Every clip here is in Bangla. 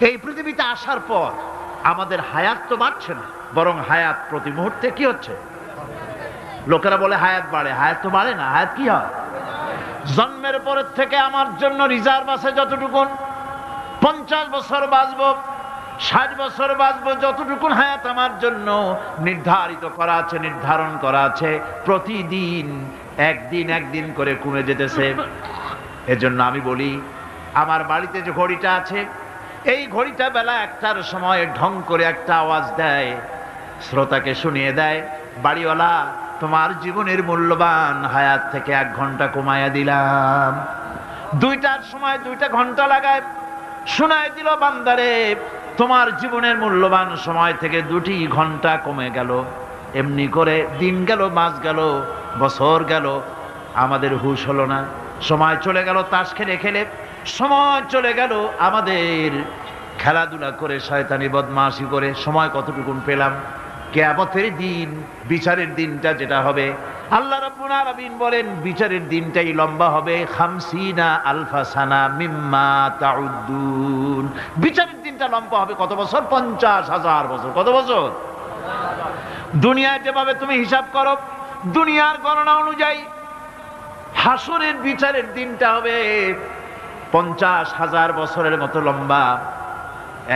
এই পৃথিবীতে আসার পর আমাদের হায়াত তো বাড়ছে না, বরং হায়াত প্রতি মুহূর্তে কি হচ্ছে? লোকেরা বলে হায়াত বাড়ে, হায়াত তো বাড়ে না। হায়াত কি হয়? জন্মের পরের থেকে আমার জন্য রিজার্ভ আছে যতটুকুন, 50 বছর বাঁচবো, 60 বছর বাঁচবো, যতটুকুন হায়াত আমার জন্য নির্ধারিত করা আছে, নির্ধারণ করা আছে, প্রতিদিন একদিন একদিন করে কমে যেতেছে। এজন্য আমি বলি, আমার বাড়িতে যে ঘড়িটা আছে, এই ঘড়িটা বেলা 1টার সময় ঢং করে একটা আওয়াজ দেয়, শ্রোতাকে শুনিয়ে দেয়, বাড়িওয়ালা তোমার জীবনের মূল্যবান হায়াত থেকে 1 ঘন্টা কমায়া দিলাম। 2টার সময় 2টা ঘন্টা লাগায় শোনায় দিল, বান্দারে তোমার জীবনের মূল্যবান সময় থেকে 2টি ঘন্টা কমে গেল। এমনি করে দিন গেল, মাস গেল, বছর গেল, আমাদের হুঁশ হলো না। সময় চলে গেল তাস খেলে খেলে, সময় চলে গেল আমাদের খেলাধুলা করে, শয়তানি বদমাশি করে। সময় কতটুকুন পেলাম? কিয়ামতের দিন, বিচারের দিনটা যেটা হবে, আল্লাহ রাব্বুল আলামিন বলেন বিচারের দিনটাই লম্বা হবে 50 আলফা সানা মিম্মা তাউদ্দুন। বিচারের দিনটা লম্বা হবে কত বছর? 50,000 বছর। কত বছর? দুনিয়ায় যেভাবে তুমি হিসাব করো, দুনিয়ার গণনা অনুযায়ী হাসরের বিচারের দিনটা হবে 50,000 বছরের মতো লম্বা।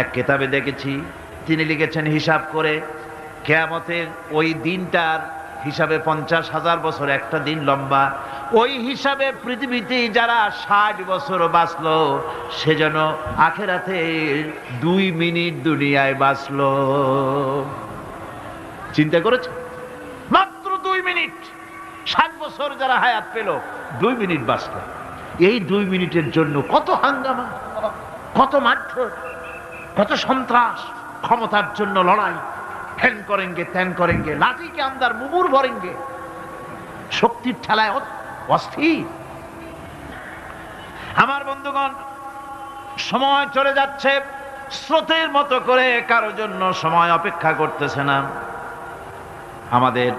এক কিতাবে দেখেছি, তিনি লিখেছেন হিসাব করে, কিয়ামতের ওই দিনটার হিসাবে 50,000 বছর একটা দিন লম্বা। ওই হিসাবে পৃথিবীতে যারা 60 বছর বাঁচলো, সেজন্য আখেরাতে 2 মিনিট দুনিয়ায় বাঁচলো। চিন্তা করেছে? মাত্র 2 মিনিট। 60 বছর যারা হায়াত পেল, 2 মিনিট বাঁচলো। এই 2 মিনিটের জন্য কত হাঙ্গামা, কত মারধর, কত সন্ত্রাস, ক্ষমতার জন্য লড়াই, হ্যান করেঙ্গে ত্যান করেঙ্গে, লাঠিকে আন্দার মুগুর ভরেঙ্গে, শক্তির ঠেলায় অস্থির। আমার বন্ধুগণ, সময় চলে যাচ্ছে স্রোতের মতো করে, কারোর জন্য সময় অপেক্ষা করতেছে না। আমাদের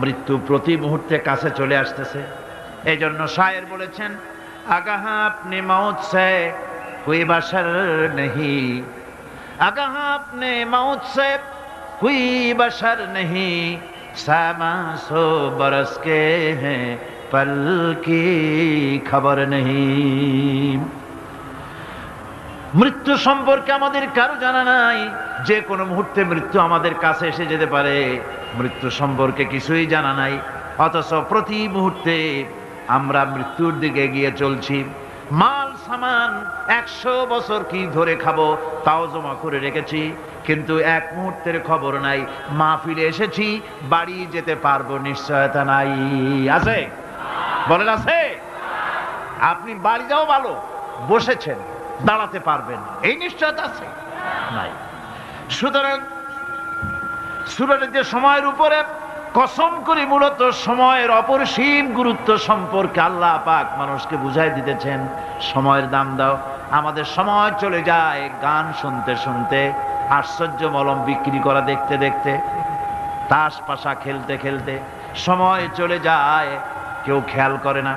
মৃত্যু প্রতি মুহূর্তে কাছে চলে আসতেছে। এই জন্য শায়ের বলেছেন, আগাহা আপনি মৌত সে কোই বাশার নেহি, আগাহা আপনি মৌত সে कोई बशर नहीं, सामा सो बरस के हैं पल की खबर नहीं। মৃত্যু সম্পর্কে আমাদের কারো জানা নাই। যে কোনো মুহূর্তে মৃত্যু আমাদের কাছে এসে যেতে পারে, মৃত্যু সম্পর্কে কিছুই জানা নাই। অথচ প্রতি মুহূর্তে আমরা মৃত্যুর দিকে এগিয়ে চলছি। মাল সামান 100 বছর কি ধরে খাবো তাও জমা করে রেখেছি, কিন্তু এক মুহূর্তের খবর নাই। মাহফিলে এসেছি, বাড়ি যেতে পারবো নিশ্চয়তা নাই। আছে? বলেন আছে? আপনি বাড়ি যাও ভালো, বসেছেন, দাঁড়াতে পারবেন, এই নিশ্চয়তা আছে? নাই। সুতরাং সূরাটিতে যে সময়ের উপরে কসম করে মূলত সময়ের অপরিসীম গুরুত্ব সম্পর্কে আল্লাহ পাক মানুষকে বুঝাই দিতেছেন। সময়ের দাম দাও। আমাদের সময় চলে যায় গান শুনতে শুনতে, আশ্চর্য মলম বিক্রি করা দেখতে দেখতে, তাস পাশা খেলতে খেলতে সময় চলে যায়, কেউ খেয়াল করে না।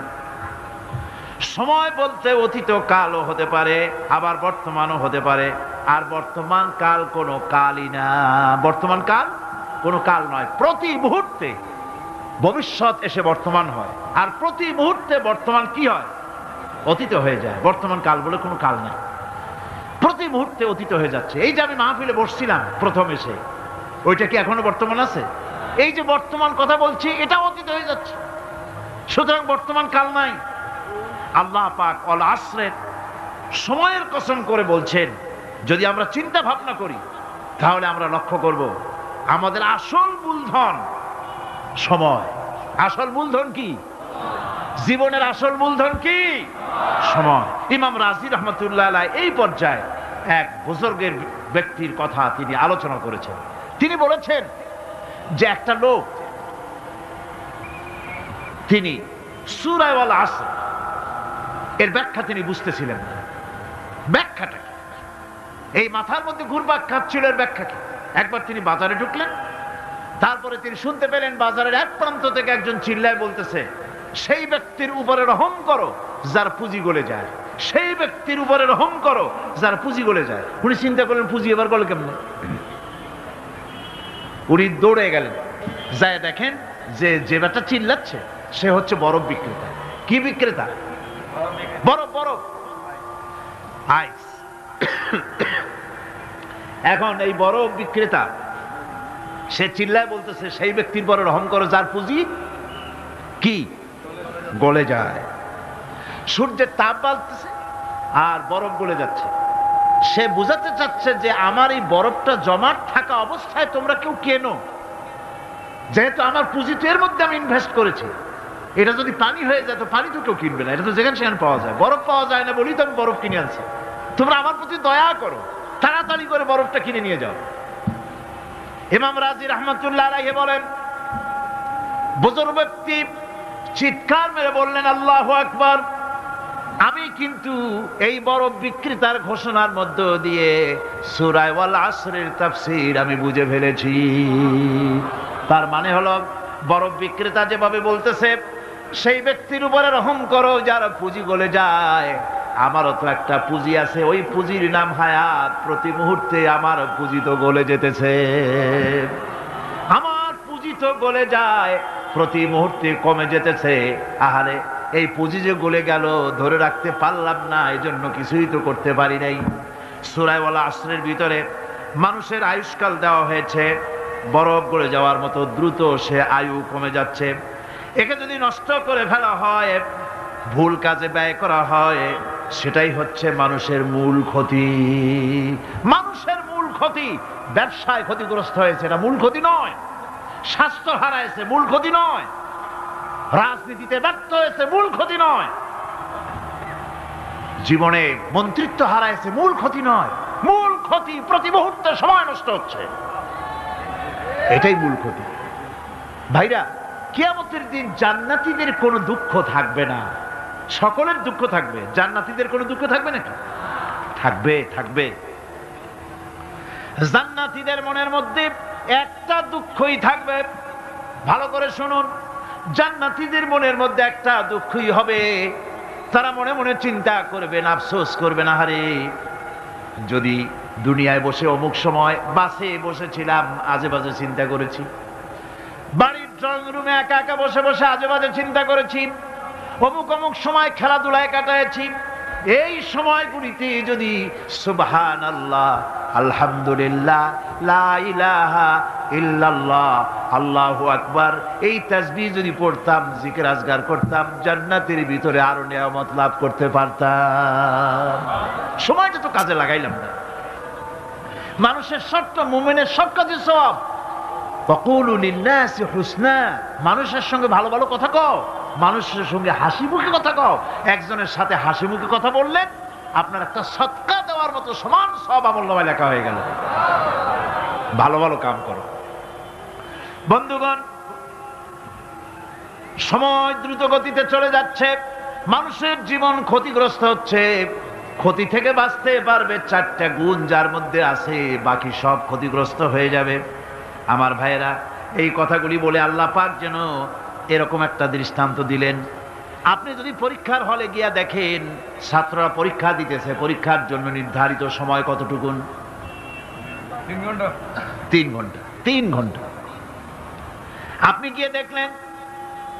সময় বলতে অতীত কালও হতে পারে, আবার বর্তমানও হতে পারে। আর বর্তমান কাল কোনো কালই না। বর্তমান কাল কোনো কাল নয়। প্রতি মুহূর্তে ভবিষ্যৎ এসে বর্তমান হয়, আর প্রতি মুহূর্তে বর্তমান কি হয়? অতীত হয়ে যায়। বর্তমান কাল বলে কোনো কাল নাই। প্রতি মুহূর্তে অতীত হয়ে যাচ্ছে। এই যে আমি মাহফিলে বসছিলাম প্রথম এসে, ওইটা কি এখনো বর্তমান আছে? এই যে বর্তমান কথা বলছি, এটা অতীত হয়ে যাচ্ছে। সুতরাং বর্তমান কাল নাই। আল্লাহ পাক অল আসরের সময়ের কসম করে বলছেন। যদি আমরা চিন্তা ভাবনা করি, তাহলে আমরা লক্ষ্য করব আমাদের আসল মূলধন সময়। আসল মূলধন কি? জীবনের আসল মূলধন কি? সময়। ইমাম রাজি রহমতুল্লাহ আলাইহি এই পর্যায়ে এক বুজুর্গের ব্যক্তির কথা তিনি আলোচনা করেছেন। তিনি বলেছেন যে একটা লোক, তিনি সূরা আল আসর এর ব্যাখ্যা তিনি বুঝতেছিলেন না। ব্যাখ্যাটা কি? এই মাথার মধ্যে ঘুরপাক খাচ্ছিল এর ব্যাখ্যা কি? একবার তিনি বাজারে ঢুকলেন, তারপরে তিনি শুনতে পেলেন বাজারের এক প্রান্ত থেকে একজন চিল্লায় বলতেছে, সেই ব্যক্তির উপরে রহম করো যার পুঁজি গলে যায়, সেই ব্যক্তির উপরে রহম করো যার পুঁজি গলে যায়। উনি চিন্তা করলেন পুঁজি এবার গলে কেমনে, উনি দৌড়ে গেলেন, যায় দেখেন যে যে ব্যাটা চিল্লাচ্ছে সে হচ্ছে বরফ বিক্রেতা। কি বিক্রেতা? বরফ, বরফ, আইস। এখন এই বরফ বিক্রেতা সে চিল্লায় বলতেছে সেই ব্যক্তির পরে রহম করো যার পুঁজি কি গলে যায়। সূর্যের তাপ বাড়তেছে আর বরফ গলে যাচ্ছে। সে বুঝাতে চাচ্ছে যে আমার এই বরফটা জমাট থাকা অবস্থায় তোমরা কেউ কেনো, যেহেতু আমার পুঁজি তো এর মধ্যে আমি ইনভেস্ট করেছি। এটা যদি পানি হয়ে যায় তো পানি তো কেউ কিনবে না, এটা তো যেখানে সেখানে পাওয়া যায়। বরফ পাওয়া যায় না বলি তো আমি বরফ কিনে আনছি। তোমরা আমার প্রতি দয়া করো, তাড়াতাড়ি করে বরফটা কিনে নিয়ে যাও। ইমাম রাজি রহমতুল্লাহ আলাইহি বলেন, বুজুর্গ ব্যক্তি চিৎকার মেরে বললেন আল্লাহু আকবার, আমি কিন্তু এই বরফ বিক্রেতার ঘোষণার মধ্য দিয়ে সূরা ওয়াল আসরের তাফসীর আমি বুঝে ফেলেছি। তার মানে হলো বরফ বিক্রেতা যেভাবে বলতেছে সেই ব্যক্তির উপরে রহম করো যার পুঁজি গলে যায়, আমারও তো একটা পুঁজি আছে, ওই পুঁজির নাম হায়াত। প্রতি মুহূর্তে আমার পুঁজি তো গলে যেতেছে, আমার পুঁজি তো গলে যায়, প্রতি মুহূর্তে কমে যেতেছে। আহারে এই পুঁজি যে গলে গেল ধরে রাখতে পারলাম না, এই জন্য কিছুই তো করতে পারি নাই। সূরা ওয়াল আসরের ভিতরে মানুষের আয়ুষ্কাল দেওয়া হয়েছে, বরফ গলে যাওয়ার মতো দ্রুত সে আয়ু কমে যাচ্ছে। একে যদি নষ্ট করে ফেলা হয়, ভুল কাজে ব্যয় করা হয়, সেটাই হচ্ছে মানুষের মূল ক্ষতি। মানুষের মূল ক্ষতি। ব্যবসায় ক্ষতিগ্রস্ত হয়েছে, এটা মূল ক্ষতি নয়। স্বাস্থ্য হারাইছে, মূল ক্ষতি নয়। রাজনীতিতে ব্যর্থ হয়েছে, মূল ক্ষতি নয়। জীবনে মন্ত্রিত্ব হারাইছে, মূল ক্ষতি নয়। মূল ক্ষতি প্রতি মুহূর্তে সময় নষ্ট হচ্ছে, এটাই মূল ক্ষতি। ভাইরা, কিয়ামতের দিন জান্নাতীদের কোনো দুঃখ থাকবে না, সকলের দুঃখ থাকবে। জান্নাতীদের কোনো দুঃখ থাকবে নাকি? থাকবে, থাকবে। জান্নাতীদের মনের মধ্যে একটা দুঃখই থাকবে। ভালো করে শুনুন, জান্নাতীদের মনের মধ্যে একটা দুঃখই হবে। তারা মনে মনে চিন্তা করবেন, আফসোস করবেন, আহারে যদি দুনিয়ায় বসে অমুক সময় বাসে বসেছিলাম, আজে বাজে চিন্তা করেছি, বাড়ির ড্রয়িং রুমে একা একা বসে বসে আজে বাজে চিন্তা করেছি, অমুক অমুক সময় খেলাধুলায় কাটাইছি। এই সময়গুলিতে যদি সুবহানাল্লাহ, আলহামদুলিল্লাহ, লা ইলাহা ইল্লাল্লাহ, আল্লাহু আকবার এই তাসবিহ যদি পড়তাম, জিকির আজগার করতাম, জান্নাতের ভিতরে আরো নিয়ামত লাভ করতে পারতাম। সময়টা তো কাজে লাগাইলাম না। মানুষের শর্ত, মুমিনের সব কাজে সওয়াব। ওয়াকুলু লিন্নাসি হুসনা, মানুষের সঙ্গে ভালো ভালো কথা কও, মানুষের সঙ্গে হাসি মুখে কথা কও। একজনের সাথে হাসি মুখে কথা বললেন, আপনার একটা সদকা দেওয়ার মতো সমান সওয়াব আমলনামায় লেখা হয়ে গেল। ভালো ভালো কাম করো। বন্ধুগণ, সময় দ্রুত গতিতে চলে যাচ্ছে, মানুষের জীবন ক্ষতিগ্রস্ত হচ্ছে। ক্ষতি থেকে বাঁচতে পারবে 4টা গুণ যার মধ্যে আছে, বাকি সব ক্ষতিগ্রস্ত হয়ে যাবে। আমার ভাইয়েরা, এই কথাগুলি বলে আল্লাহ পাক যেন এরকম একটা দৃষ্টান্ত দিলেন। আপনি যদি পরীক্ষার হলে গিয়া দেখেন ছাত্ররা পরীক্ষা দিতেছে, পরীক্ষার জন্য নির্ধারিত সময় কতটুকুন? 3 ঘন্টা। 3 ঘন্টা, 3 ঘন্টা। আপনি গিয়ে দেখলেন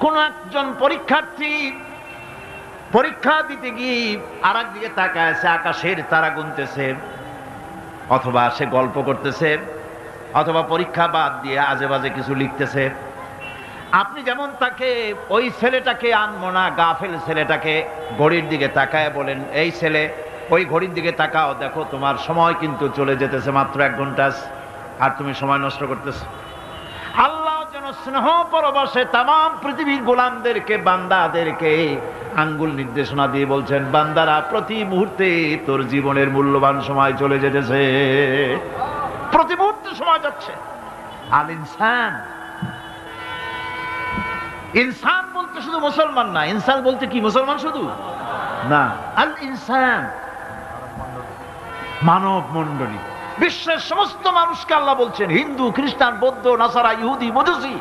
কোন একজন পরীক্ষার্থী পরীক্ষা দিতে গিয়ে আর একদিকে তাকায় আছে, আকাশের তারা গুনতেছে, অথবা সে গল্প করতেছে, অথবা পরীক্ষা বাদ দিয়ে আজে বাজে কিছু লিখতেছে। আপনি যেমন তাকে, ওই ছেলেটাকে আনবো না, গাফেল ছেলেটাকে ঘড়ির দিকে তাকায় বলেন, এই ছেলে ওই ঘড়ির দিকে তাকাও, দেখো তোমার সময় কিন্তু চলে যেতেছে, মাত্র 1 ঘন্টা, আর তুমি সময় নষ্ট করতেছো। আল্লাহ যেন স্নেহ পরবশে তামাম পৃথিবীর গোলামদেরকে, বান্দাদেরকে আঙ্গুল নির্দেশনা দিয়ে বলছেন, বান্দারা প্রতি মুহূর্তে তোর জীবনের মূল্যবান সময় চলে যেতেছে, প্রতি মুহূর্তে সময় যাচ্ছে। আল ইনসান, ইনসান বলতে শুধু মুসলমান না, ইনসান বলতে কি মুসলমান শুধু না, আল ইনসান মানব মণ্ডলী, বিশ্বের সমস্ত মানুষকে আল্লাহ বলছেন, হিন্দু, খ্রিস্টান, বৌদ্ধ, নাসারা, ইহুদি, মজুসি,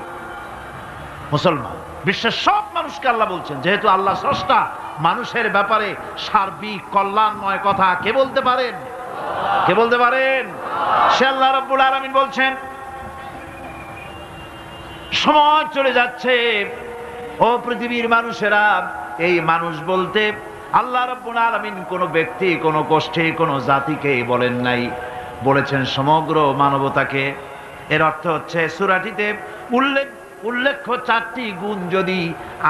মুসলমান, বিশ্বের সব মানুষকে আল্লাহ বলছেন। যেহেতু আল্লাহ স্রষ্টা, মানুষের ব্যাপারে সার্বিক কল্যাণময় কথা কে বলতে পারেন? কে বলতে পারেন? সে আল্লাহ রাব্বুল আলামিন বলছেন, সময় চলে যাচ্ছে ও পৃথিবীর মানুষেরা, এই মানুষ বলতে আল্লাহ রাব্বুল আলামিন কোন ব্যক্তি, কোন গোষ্ঠী, কোন জাতিকে বলেন নাই, বলেছেন সমগ্র মানবতাকে। এর অর্থ হচ্ছে সূরাটিতে উল্লেখ্য 4টি গুণ যদি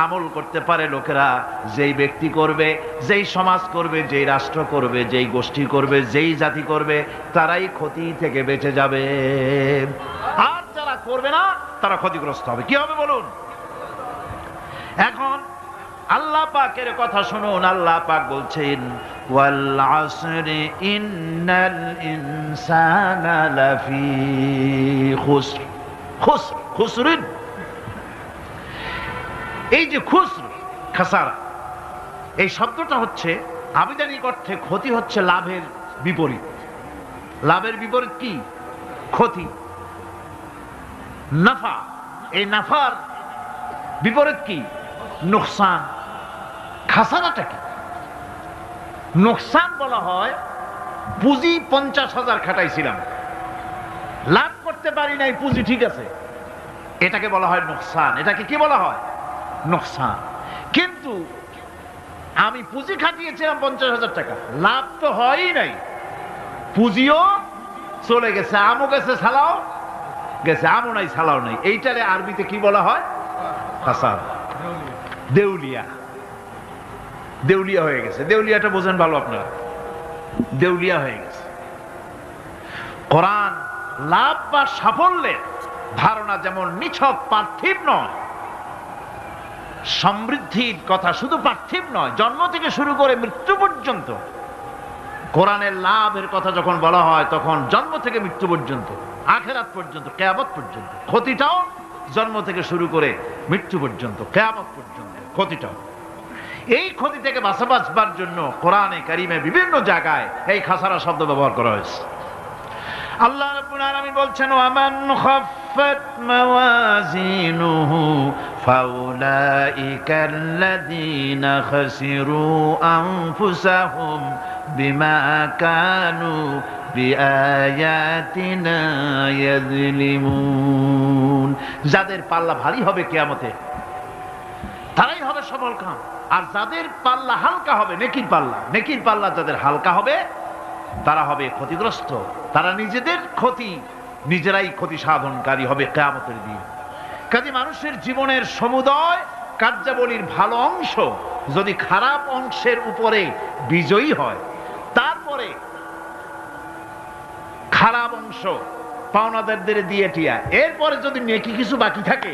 আমল করতে পারে লোকেরা, যেই ব্যক্তি করবে, যেই সমাজ করবে, যেই রাষ্ট্র করবে, যেই গোষ্ঠী করবে, যেই জাতি করবে, তারাই ক্ষতি থেকে বেঁচে যাবে। আর যারা করবে না তারা ক্ষতিগ্রস্ত হবে। কি হবে বলুন? এখন আল্লাহ পাকের কথা শুনুন। আল্লাহ পাক বলছেন, ওয়াল আসরি ইন্নাল ইনসানা লাফি খুসর। খুসরিন, এই যে খুসর, খাসারা, এই শব্দটা হচ্ছে আবিধানিক অর্থে ক্ষতি হচ্ছে লাভের বিপরীত। লাভের বিপরীত কি? ক্ষতি। নাফা, এই নাফার বিপরীত কি? নোকসান। খাসারাটা কি? নোকসান বলা হয় পুঁজি 50,000 খাটাইছিলাম, লাভ করতে পারি নাই, পুঁজি ঠিক আছে, এটাকে বলা হয় নোকসান। এটাকে কি বলা হয়? নোকসান। কিন্তু আমি পুঁজি খাটিয়েছিলাম 50,000 টাকা, লাভ তো হয়ই নাই, পুঁজিও চলে গেছে, আমও গেছে, সালাও গেছে, আমও নাই, সালাও নাই। এইটারে আরবিতে কি বলা হয়? খাসার। দেউলিয়া। দেউলিয়া হয়ে গেছে। দেউলিয়াটা বোঝেন ভালো আপনারা, দেউলিয়া হয়ে গেছে। কোরআন লাভ বা সাফল্যের ধারণা যেমন নিছক পার্থিব নয়, সমৃদ্ধির কথা শুধু পার্থিব নয়, জন্ম থেকে শুরু করে মৃত্যু পর্যন্ত কোরআনের লাভের কথা যখন বলা হয় তখন জন্ম থেকে মৃত্যু পর্যন্ত, আখিরাত পর্যন্ত, কিয়ামত পর্যন্ত। ক্ষতিটাও জন্ম থেকে শুরু করে মৃত্যু পর্যন্ত, কিয়ামত পর্যন্ত ক্ষতিটাও। এই ক্ষতি থেকে বাঁচবার জন্য কোরআনে কারিমে বিভিন্ন জায়গায় এই খাসারা শব্দ ব্যবহার করা হয়েছে। আল্লাহ রাব্বুল আলামিন বলছেন, ওয়ামান খাফফাত মাওয়াজিনুহু ফাউলাইকাল্লাযীনা খাসিরু আনফুসাহুম বিমা কানু বিআয়াতিনা ইয়াযলিমুন। যাদের পাল্লা ভারী হবে কিয়ামতে তারাই হবে সফলকাম, আর যাদের পাল্লা হালকা হবে, নেকির পাল্লা যাদের হালকা হবে তারা হবে ক্ষতিগ্রস্ত। তারা নিজেরাই ক্ষতি সাধনকারী হবে কিয়ামতের দিন। কাজে মানুষের জীবনের সমুদয় কার্যাবলীর ভালো অংশ যদি খারাপ অংশের উপরে বিজয়ী হয়, তারপরে খারাপ অংশ পাওনাদারদের দিয়ে টিয়া, এরপরে যদি নেকি কিছু বাকি থাকে,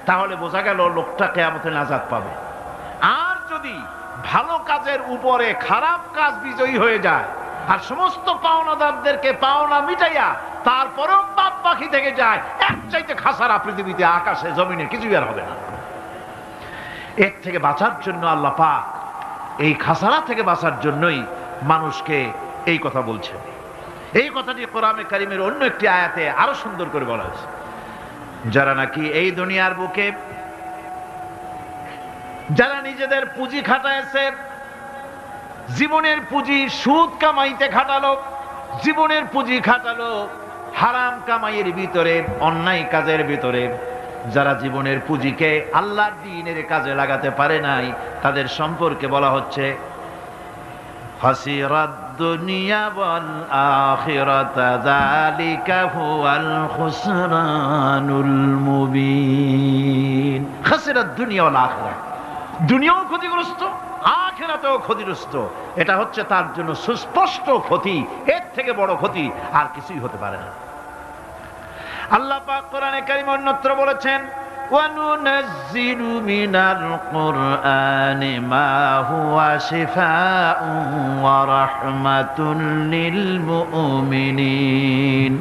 তাহলে বোঝা গেল লোকটা কিয়ামতে নাজাত পাবে। আর যদি ভালো কাজের উপরে খারাপ কাজ বিজয়ী হয়ে যায় আর সমস্ত পাওনাদারদেরকে পাওনা মিটাইয়া তারপরেও পাপ বাকি থেকে যায়, এক চাইতে খাসারা পৃথিবীতে, আকাশে, জমিনে কিছুই আর হবে না। এর থেকে বাঁচার জন্য আল্লাহ পাক এই খাসারা থেকে বাঁচার জন্যই মানুষকে এই কথা বলছেন। এই কথাটি কোরআনে কারিমের অন্য একটি আয়াতে আরো সুন্দর করে বলা হয়েছে, যারা নাকি এই দুনিয়ার বুকে যারা নিজেদের পুঁজি খাটাইছে, জীবনের পুঁজি সুদ কামাইতে খাটালো, জীবনের পুঁজি খাটালো হারাম কামাইয়ের ভিতরে, অন্যায় কাজের ভিতরে, যারা জীবনের পুঁজিকে আল্লাহর দ্বীনের কাজে লাগাতে পারে নাই, তাদের সম্পর্কে বলা হচ্ছে হাসিরাদ দুনিয়া ওয়াল আখিরাতা যালিকা হুয়াল খুসরানুল মুবিন। হাসিরাদ দুনিয়া ওয়াল আখিরাত, দুনিয়াও ক্ষতিগ্রস্ত, আখিরাতেও ক্ষতিগ্রস্ত। এটা হচ্ছে তার জন্য সুস্পষ্ট ক্ষতি, এর থেকে বড় ক্ষতি আর কিছুই হতে পারে না। আল্লাহ পাক কোরআনে কারীমে অন্যত্র বলেছেন, وَنُنَزِّلُ مِنَ الْقُرْآنِ مَا هُوَ شِفَاءٌ وَرَحْمَةٌ لِّلْمُؤْمِنِينَ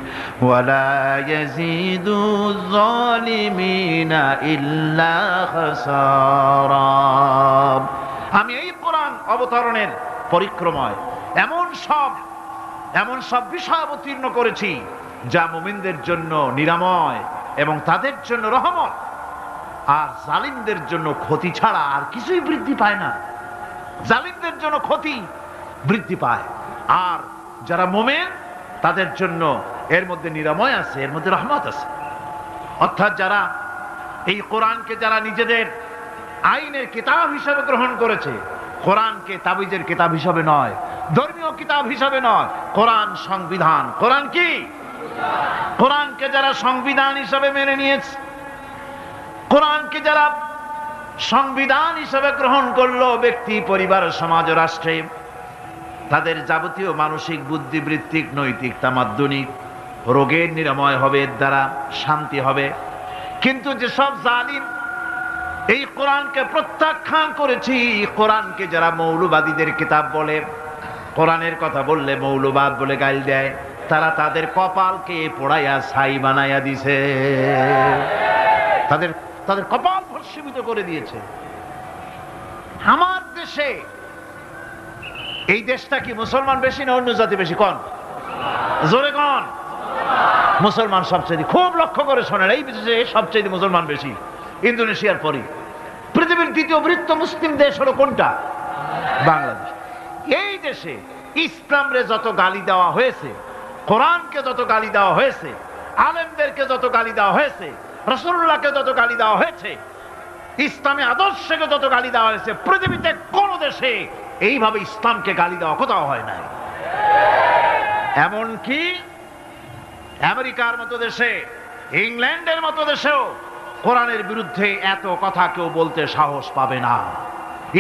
وَلَا يَزِيدُ الظَّالِمِينَ إِلَّا خَسَارًا। আমি এই কোরআন অবতরণের পরিক্রমায় এমন সব বিষয় অবতীর্ণ করেছি যা মুমিনদের জন্য নিরাময় এবং তাদের জন্য রহমত, আর জালিমদের জন্য ক্ষতি ছাড়া আর কিছুই বৃদ্ধি পায় না। জালিমদের জন্য ক্ষতি বৃদ্ধি পায়। আর যারা মুমিন তাদের জন্য এর মধ্যে নিরাময় আছে, এর মধ্যে রহমত আছে। অর্থাৎ যারা এই কোরআনকে যারা নিজেদের আইনের কিতাব হিসাবে গ্রহণ করেছে, কোরআনকে তাবিজের কিতাব হিসাবে নয়, ধর্মীয় কিতাব হিসাবে নয়, কোরআন সংবিধান। কোরআন কি? কোরআনকে যারা সংবিধান হিসাবে মেনে নিয়েছে, কোরআনকে যারা সংবিধান হিসাবে গ্রহণ করলো, ব্যক্তি, পরিবার, সমাজ, রাষ্ট্রে তাদের যাবতীয় মানসিক, বুদ্ধিবৃত্তিক, নৈতিক, তামাদ্দুনিক রোগের নিরাময় হবে, এর দ্বারা শান্তি হবে। কিন্তু যেসব জালিম এই কোরআনকে প্রত্যাখ্যান করেছি, কোরআনকে যারা মৌলবাদীদের কিতাব বলে, কোরআনের কথা বললে মৌলবাদ বলে গাইল দেয়, তারা তাদের কপালকে পোড়াইয়া ছাই বানাইয়া দিছে, তাদের তাদের কপাল ভস্মীভূত করে দিয়েছে। আমার দেশে, এই দেশটা কি মুসলমান বেশি না অন্য জাতি বেশি? কোন? জোরে কোন? মুসলমান সবচেয়ে। খুব লক্ষ্য করে শোনেন, এই দেশে সবচেয়ে মুসলমান বেশি, ইন্দোনেশিয়ার পরে। পৃথিবীর দ্বিতীয় বৃহত্তম মুসলিম দেশ হলো কোনটা? বাংলাদেশ। এই দেশে ইসলামরে যত গালি দেওয়া হয়েছে, কোরআনকে যত গালি দেওয়া হয়েছে, আলেমদেরকে যত গালি দেওয়া হয়েছে, রাসূলুল্লাহকে যত গালি দেওয়া হয়েছে, ইসলামী আদর্শকে যত গালি দেওয়া হয়েছে, পৃথিবীতে কোন দেশে এইভাবে ইসলামকে গালি দেওয়া কোথাও হয় নাই। এমনকি আমেরিকার মতো দেশে, ইংল্যান্ডের মতো দেশেও কোরআনের বিরুদ্ধে এত কথা কেউ বলতে সাহস পাবে না,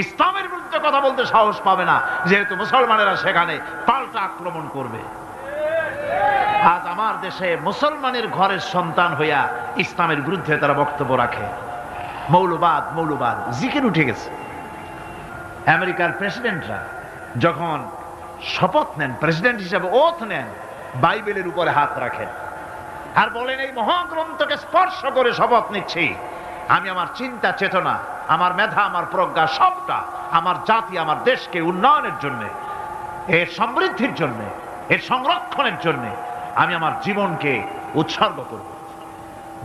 ইসলামের বিরুদ্ধে কথা বলতে সাহস পাবে না, যেহেতু মুসলমানেরা সেখানে পাল্টা আক্রমণ করবে। আজ আমার দেশে মুসলমানের ঘরের সন্তান হইয়া ইসলামের বিরুদ্ধে তারা বক্তব্য রাখে। মৌলবাদ, মৌলবাদ জিকির উঠে গেছে। আমেরিকার প্রেসিডেন্টরা যখন শপথ নেন, প্রেসিডেন্ট হিসাবে ওথ নেন, বাইবেলের উপরে হাত রাখেন আর বলেন, এই মহাগ্রন্থকে স্পর্শ করে শপথ নিচ্ছি, আমি আমার চিন্তা চেতনা, আমার মেধা, আমার প্রজ্ঞা সবটা আমার জাতি, আমার দেশকে উন্নয়নের জন্য, এর সমৃদ্ধির জন্য, এর সংরক্ষণের জন্য আমি আমার জীবনকে উৎসর্গ করব।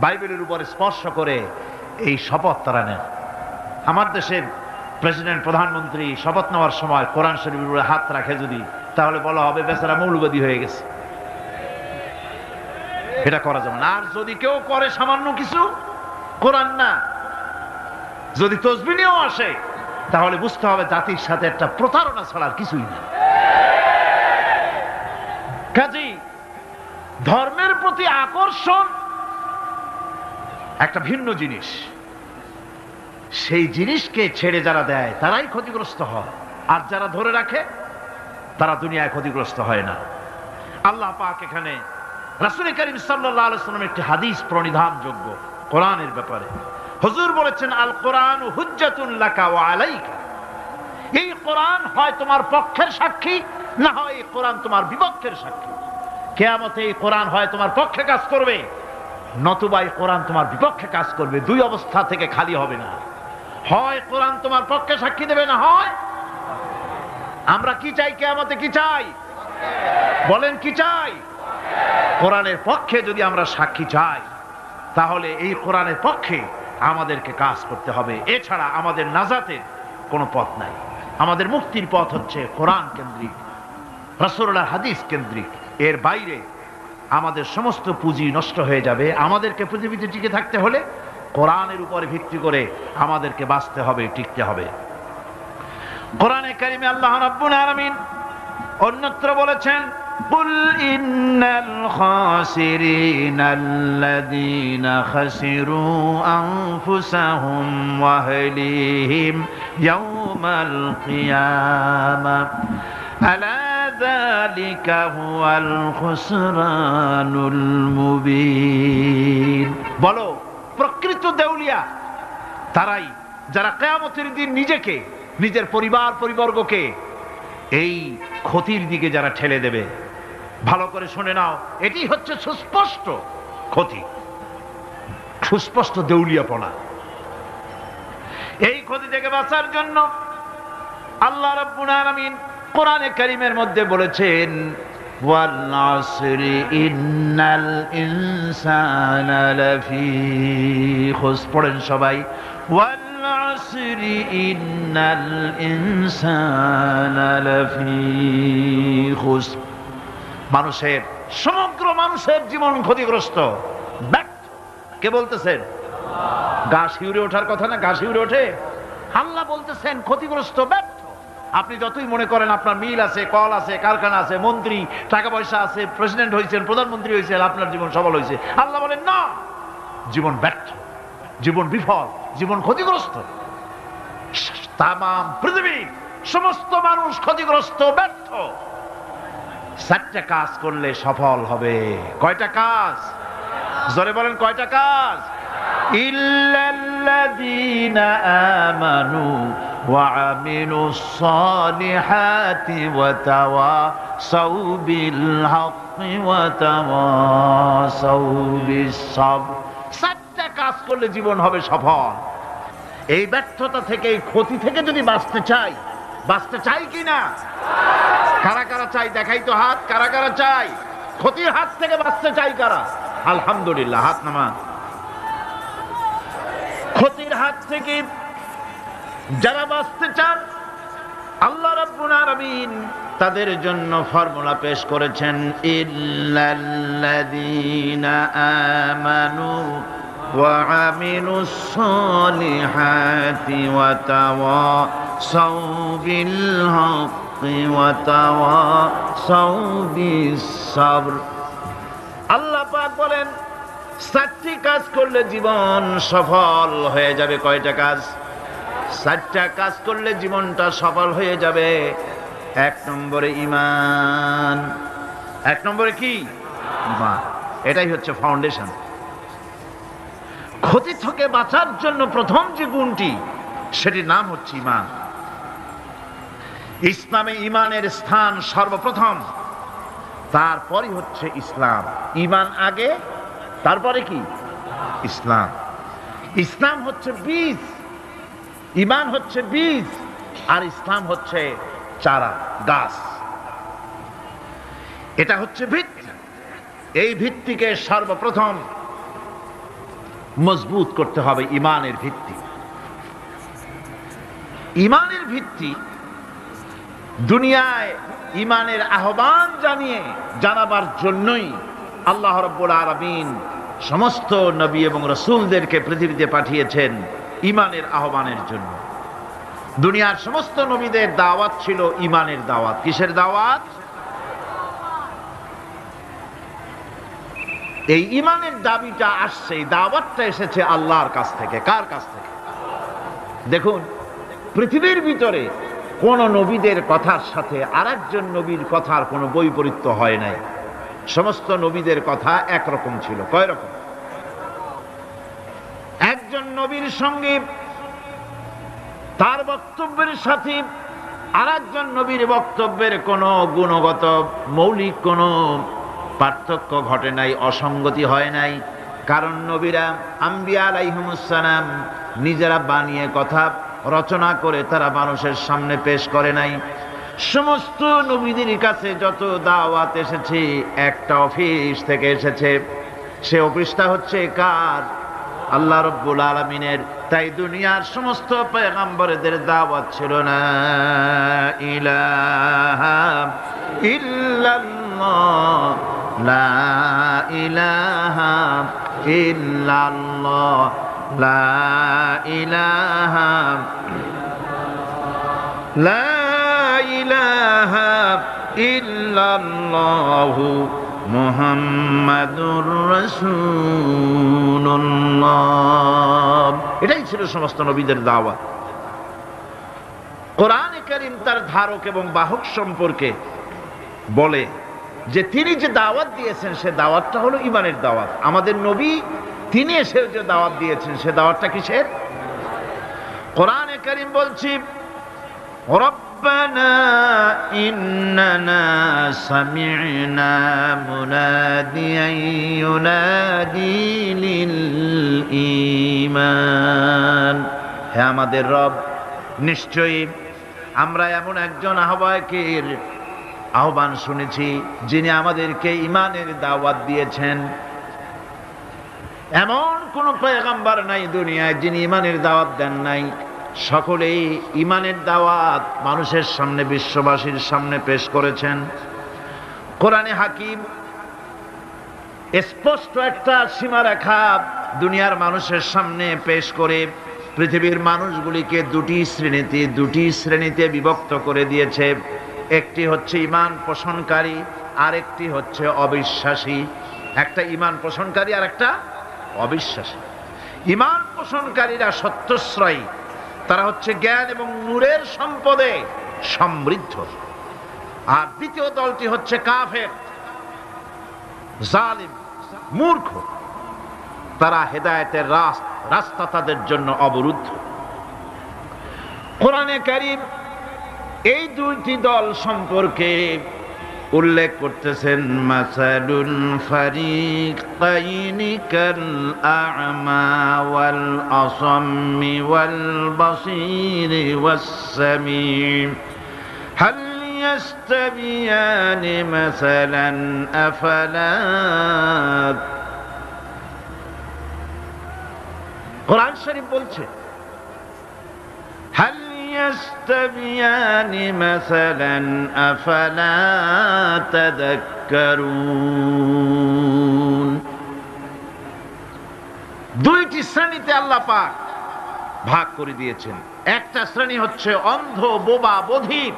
বাইবেলের উপরে স্পর্শ করে এই শপথ তারা নেন। আমার দেশের প্রেসিডেন্ট, প্রধানমন্ত্রী শপথ নেওয়ার সময় কোরআন শরীফের উপরে হাত রাখে যদি, তাহলে বলা হবে বেচারা মৌলবাদী হয়ে গেছে। এটা করা যাবে না। আর যদি কেউ করে সামান্য কিছু, কোরআন না, যদি তসবিহ নিয়েও আসে, তাহলে বুঝতে হবে জাতির সাথে একটা প্রতারণা ছাড়ার কিছুই না। কাজেই ধর্মের প্রতি আকর্ষণ একটা ভিন্ন জিনিস, সেই জিনিসকে ছেড়ে যারা দেয় তারাই ক্ষতিগ্রস্ত হয়, আর যারা ধরে রাখে তারা দুনিয়ায় ক্ষতিগ্রস্ত হয় না। আল্লাহ পাক এখানে রাসূল করিম সাল্লাল্লাহু আলাইহি ওয়াসাল্লামের একটি হাদিস প্রণিধানযোগ্য কোরআনের ব্যাপারে। হুজুর বলেছেন, আল কোরআন হুজ্জাতুন লাকা ওয়া আলাইকা। এই কোরআন হয় তোমার পক্ষের সাক্ষী, না হয় এই কোরআন তোমার বিপক্ষের সাক্ষী। কিয়ামতে এই কোরআন হয় তোমার পক্ষে কাজ করবে, নতুবা এই কোরআন তোমার বিপক্ষে কাজ করবে। দুই অবস্থা থেকে খালি হবে না। হয় কোরআন তোমার পক্ষে সাক্ষী দেবে, না হয় আমরা কি চাই? কিয়ামতে কি চাই? বলেন কি চাই? কোরআনের পক্ষে যদি আমরা সাক্ষী চাই, তাহলে এই কোরআনের পক্ষে আমাদেরকে কাজ করতে হবে। এছাড়া আমাদের নাজাতের কোনো পথ নাই। আমাদের মুক্তির পথ হচ্ছে কোরআন কেন্দ্রিক, রাসূলুল্লাহর হাদিস কেন্দ্রিক। এর বাইরে আমাদের সমস্ত পুঁজি নষ্ট হয়ে যাবে। আমাদেরকে পৃথিবীতে টিকে থাকতে হলে কোরআনের উপরে ভিত্তি করে আমাদেরকে বাঁচতে হবে, টিকতে হবে। কোরআনে কারিমে আল্লাহ রাব্বুল আলামিন অন্যত্র বলেছেন, কুল ইন্নাল খাসিরিনাল্লাযীনা খাসিরু আনফুসাহুম ওয়া আহলিহিম ইয়াওমাল কিয়ামাহ আলা যালিকা হুয়াল খুসরানুল মুবিন। বলো, প্রকৃত দেউলিয়া তারাই যারা কিয়ামতের দিন নিজেকে, নিজের পরিবার পরিবর্গকে এই ক্ষতির দিকে যারা ঠেলে দেবে। ভালো করে শুনে নাও, এটি হচ্ছে সুস্পষ্ট ক্ষতি, সুস্পষ্ট দেউলিয়াপনা। এই ক্ষতি থেকে বাঁচার জন্য আল্লাহ রাব্বুল আলামিন কোরআনে কারীমের মধ্যে বলেছেন, ওয়াল আসরি ইন্নাল ইনসানা লাফি খুসর। পড়েন সবাই, ওয়াল العصر إن الإنسان لفي خسر মানুষের সমগ্র মানুষের জীবন ক্ষতিগ্রস্ত ব্যর্থ কে বলতেছেন গা শিউরে ওঠার কথা না গা শিউরে ওঠে আল্লাহ বলতেছেন ক্ষতিগ্রস্ত ব্যর্থ আপনি যতই মনে করেন আপনার মিল আছে কল আছে কারখানা আছে মন্ত্রী টাকা পয়সা আছে প্রেসিডেন্ট হয়েছেন প্রধানমন্ত্রী হয়েছেন আপনার জীবন সফল হয়েছে আল্লাহ বলেন না জীবন ব্যর্থ জীবন বিফল জীবন ক্ষতিগ্রস্ত তাম পৃথিবীর সমস্ত মানুষ ক্ষতিগ্রস্ত ব্যর্থ চারটা কাজ করলে সফল হবে কয়টা কাজ জোরে বলেন কয়টা কাজ ইল্লাল্লাযীনা আমানু ওয়া আমিলুস সালিহাতি ওয়া তাওয়াসাউ বিল হাক্কি ওয়া তাওয়াসাউ বিস সাবর চারটা কাজ করলে জীবন হবে সফল এই ব্যর্থতা থেকে এই ক্ষতি থেকে যদি বাঁচতে চাই কিনা কারা কারা চাই দেখাই তো হাত কারা কারা চাই ক্ষতির হাত থেকে বাঁচতে চাই কারা আলহামদুলিল্লাহ হাত নামা ক্ষতির হাত থেকে যারা বাঁচতে চান আল্লাহ রাব্বুল আলামিন তাদের জন্য ফর্মুলা পেশ করেছেন ইল্লাল্লাযীনা আমানু ওয়া আমিলুস সালিহাতি ওয়া তাওয়াসাউ বিল হাক্কি ওয়া তাওয়াসাউ বিস সাবর আল্লাহ পাক বলেন চারটি কাজ করলে জীবন সফল হয়ে যাবে কয়টা কাজ চারটা কাজ করলে জীবনটা সফল হয়ে যাবে এক নম্বরে ঈমান এক নম্বরে কি ঈমান এটাই হচ্ছে ফাউন্ডেশন ক্ষতি থেকে বাঁচার জন্য প্রথম যে গুণটি সেটির নাম হচ্ছে ঈমান ইসলামে ঈমানের স্থান সর্বপ্রথম তারপরই হচ্ছে ইসলাম ঈমান আগে তারপরে কি ইসলাম ইসলাম হচ্ছে বীজ ঈমান হচ্ছে বীজ আর ইসলাম হচ্ছে চারা গাছ এটা হচ্ছে ভিত্তি এই ভিত্তিকে সর্বপ্রথম মজবুত করতে হবে ঈমানের ভিত্তি ঈমানের ভিত্তি দুনিয়ায় ঈমানের আহ্বান জানাবার জন্যই আল্লাহ রাব্বুল আলামিন সমস্ত নবী এবং রাসূলদেরকে পৃথিবীতে পাঠিয়েছেন ঈমানের আহ্বানের জন্য দুনিয়ার সমস্ত নবীদের দাওয়াত ছিল ঈমানের দাওয়াত কিসের দাওয়াত এই ঈমানের দাবিটা আসছে এই দাওয়াতটা এসেছে আল্লাহর কাছ থেকে কার কাছ থেকে দেখুন পৃথিবীর ভিতরে কোন নবীদের কথার সাথে আরেকজন নবীর কথার কোনো বৈপরীত্য হয় নাই সমস্ত নবীদের কথা একরকম ছিল কয় রকম একজন নবীর সঙ্গে তার বক্তব্যের সাথে আরেকজন নবীর বক্তব্যের কোনো গুণগত মৌলিক কোনো পার্থক্য ঘটে নাই অসঙ্গতি হয় নাই কারণ নবীরা আম্বিয়া আলাইহিমুস সালাম নিজেরা বানিয়ে কথা রচনা করে তারা মানুষের সামনে পেশ করে নাই সমস্ত নবীদের কাছে যত দাওয়াত এসেছে একটা অফিস থেকে এসেছে সে অফিসটা হচ্ছে কার আল্লাহ রাব্বুল আলামিনের তাই দুনিয়ার সমস্ত পয়গম্বরদের দাওয়াত ছিল না ইলাহা ইল্লাল্লাহ লা ইলাহা ইল্লাল্লাহ লা ইলাহা লা ইলাহা ইল্লাল্লাহু মুহাম্মাদুর রাসূলুল্লাহ এটাই ছিল সমস্ত নবীদের দাওয়াত কোরআনে কারীম তার ধারক এবং বাহক সম্পর্কে বলে যে তিনি যে দাওয়াত দিয়েছেন সে দাওয়াতটা হলো ঈমানের দাওয়াত আমাদের নবী তিনি এসে যে দাওয়াত দিয়েছেন সে দাওয়াতটা কিসের কোরআনে কারীম বলছি ربنا إننا سمعنا مناديا ينادي للإيمان হে আমাদের রব নিশ্চয়ই আমরা এমন একজন আহ্বায়কের আহ্বান শুনেছি যিনি আমাদেরকে ঈমানের দাওয়াত দিয়েছেন এমন কোন পয়গম্বর নাই দুনিয়ায় যিনি ঈমানের দাওয়াত দেন নাই সকলেই ঈমানের দাওয়াত মানুষের সামনে, বিশ্ববাসীর সামনে পেশ করেছেন। কোরআনে হাকিম স্পষ্ট একটা সীমারেখা দুনিয়ার মানুষের সামনে পেশ করে পৃথিবীর মানুষগুলিকে দুটি শ্রেণীতে বিভক্ত করে দিয়েছে। একটি হচ্ছে ঈমান পোষণকারী, আরেকটি হচ্ছে অবিশ্বাসী। একটা ঈমান পোষণকারী আর একটা অবিশ্বাসী। ঈমান পোষণকারীরা সত্যশ্রয়ী, তারা হচ্ছে জ্ঞান এবং নূরের সম্পদে সমৃদ্ধ। আর দ্বিতীয় দলটি হচ্ছে কাফের, জালিম, মূর্খ। তারা হেদায়েতের রাস্তা তাদের জন্য অবরুদ্ধ। কোরআনে কারীম এই দুইটি দল সম্পর্কে উল্লেখ করতেছেন, মাসালুল ফারিকাইনি কাল আ'মা ওয়াল আসাম্মি ওয়াল বাসীরি ওয়াস সামীম হাল ইয়াস্তাবিয়ানি মাসালান আফালা। কোরআন শরীফ বলছে, হাল ইয়াস্তাবিয়ানি মাসালান আফালা তাযাক্কারুন। দুইটি শ্রেণীতে আল্লাহ পাক ভাগ করে দিয়েছেন। একটা শ্রেণী হচ্ছে অন্ধ, বোবা, বধির।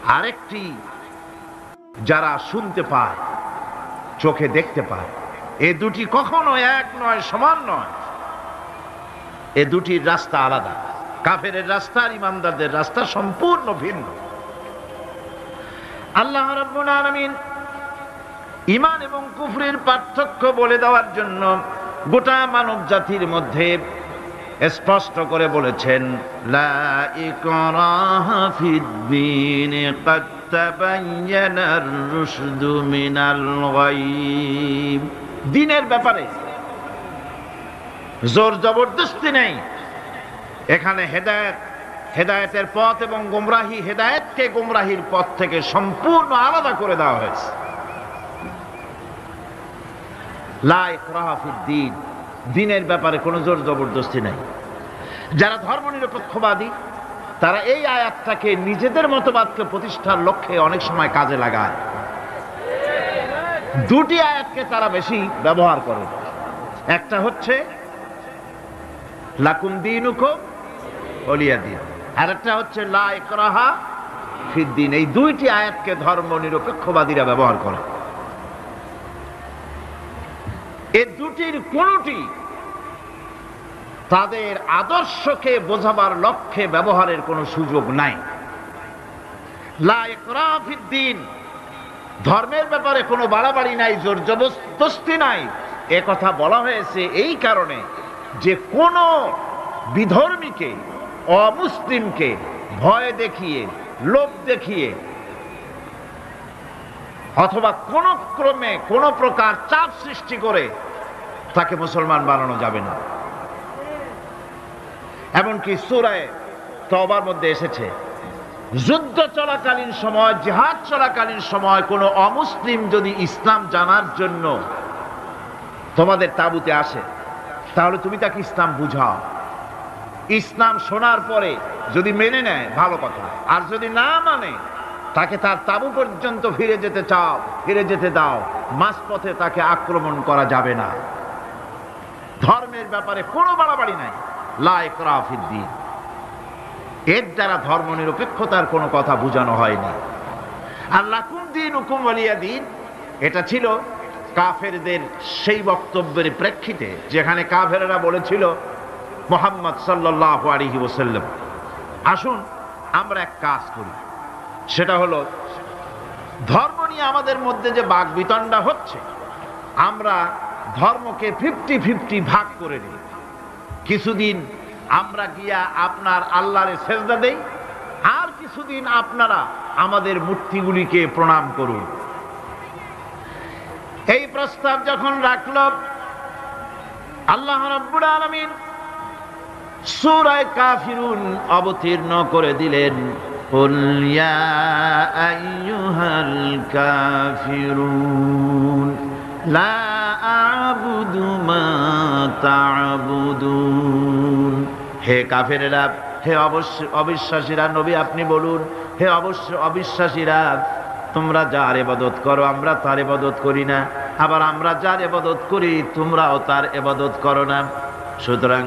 আরেকটি যারা শুনতে পায়, চোখে দেখতে পায়। এ দুটি কখনো এক নয়, সমান নয়। এ দুটির রাস্তা আলাদা। কাফেরের রাস্তা আর ইমানদারদের রাস্তা সম্পূর্ণ ভিন্ন। আল্লাহ রাব্বুল আলামিন ঈমান এবং কুফরের পার্থক্য বলে দেওয়ার জন্য গোটা মানব জাতির মধ্যে স্পষ্ট করে বলেছেন, লা ইকরাহা ফিদ-দীন ক্বাদ তাবায়্যানার রুশদু মিনাল গায়ব। দ্বীনের ব্যাপারে জোর জবরদস্তি নেই। এখানে হেদায়েতের পথ এবং গোমরাহি, হেদায়েতকে গোমরাহির পথ থেকে সম্পূর্ণ আলাদা করে দেওয়া হয়েছে। লা ইকরাহা ফিদ-দীন, দ্বীনের ব্যাপারে কোনো জোর জবরদস্তি নেই। যারা ধর্মনিরপেক্ষবাদী তারা এই আয়াতটাকে নিজেদের মতবাদকে প্রতিষ্ঠার লক্ষ্যে অনেক সময় কাজে লাগায়। দুটি আয়াতকে তারা বেশি ব্যবহার করে। একটা হচ্ছে লাকুম দীনুকুম ওয়ালিয়া দীন, আর একটা হচ্ছে লা ইকরাহা ফিদ-দীন। এই দুইটি আয়াতকে ধর্মনিরপেক্ষবাদীরা ব্যবহার করে। এই দুটির কোনটি তাদের আদর্শকে বোঝাবার লক্ষ্যে ব্যবহারের কোনো সুযোগ নাই। লা ইকরাহা ফিদ-দীন, ধর্মের ব্যাপারে কোনো বাড়াবাড়ি নাই, জোর জবরদস্তি নাই। এ কথা বলা হয়েছে এই কারণে যে কোন বিধর্মীকে, অমুসলিমকে ভয় দেখিয়ে, লোভ দেখিয়ে অথবা কোন ক্রমে কোন প্রকার চাপ সৃষ্টি করে তাকে মুসলমান বানানো যাবে না। এমনকি সূরা তওবার মধ্যে এসেছে, যুদ্ধ চলাকালীন সময়, জিহাদ চলাকালীন সময় কোন অমুসলিম যদি ইসলাম জানার জন্য তোমাদের তাঁবুতে আসে, তাহলে তুমি তাকে ইসলাম বুঝাও। ইসলাম শোনার পরে যদি মেনে নেয় ভালো কথা, আর যদি না মানে তাকে তার তাঁবু পর্যন্ত ফিরে যেতে দাও। মাঝপথে তাকে আক্রমণ করা যাবে না। ধর্মের ব্যাপারে কোনো বাড়াবাড়ি নাই। লা ইকরাহা ফিদ-দীন, এর দ্বারা ধর্মনিরপেক্ষতার কোনো কথা বোঝানো হয়নি। আর লাকুম দীনুকুম ওয়ালিয়া দীন, এটা ছিল কাফেরদের সেই বক্তব্যের প্রেক্ষিতে যেখানে কাফেরেরা বলেছিল মুহাম্মদ সাল্লাল্লাহু আলাইহি ওয়াসাল্লাম, আসুন আমরা এক কাজ করি, সেটা হলো ধর্ম নিয়ে আমাদের মধ্যে যে বাকবিতণ্ডা হচ্ছে, আমরা ধর্মকে 50-50 ভাগ করে নিই। কিছুদিন আমরা গিয়া আপনার আল্লাহরে সেজদা দেই, আর কিছুদিন আপনারা আমাদের মূর্তিগুলিকে প্রণাম করুন। এই প্রস্তাব যখন রাখল, আল্লাহ রাব্বুল আলামিন সূরা কাফিরুন অবতীর্ণ করে দিলেন, কুল ইয়া আইয়ুহাল কাফিরুন লা আ'বুদু মা তা'বুদুন হে কাফেরেরা, হে অবিশ্বাসীরা, নবী আপনি বলুন, হে অবিশ্বাসীরা, তোমরা যার ইবাদত করো আমরা তার ইবাদত করি না, আবার আমরা যার ইবাদত করি তোমরাও তার ইবাদত করো না। সুতরাং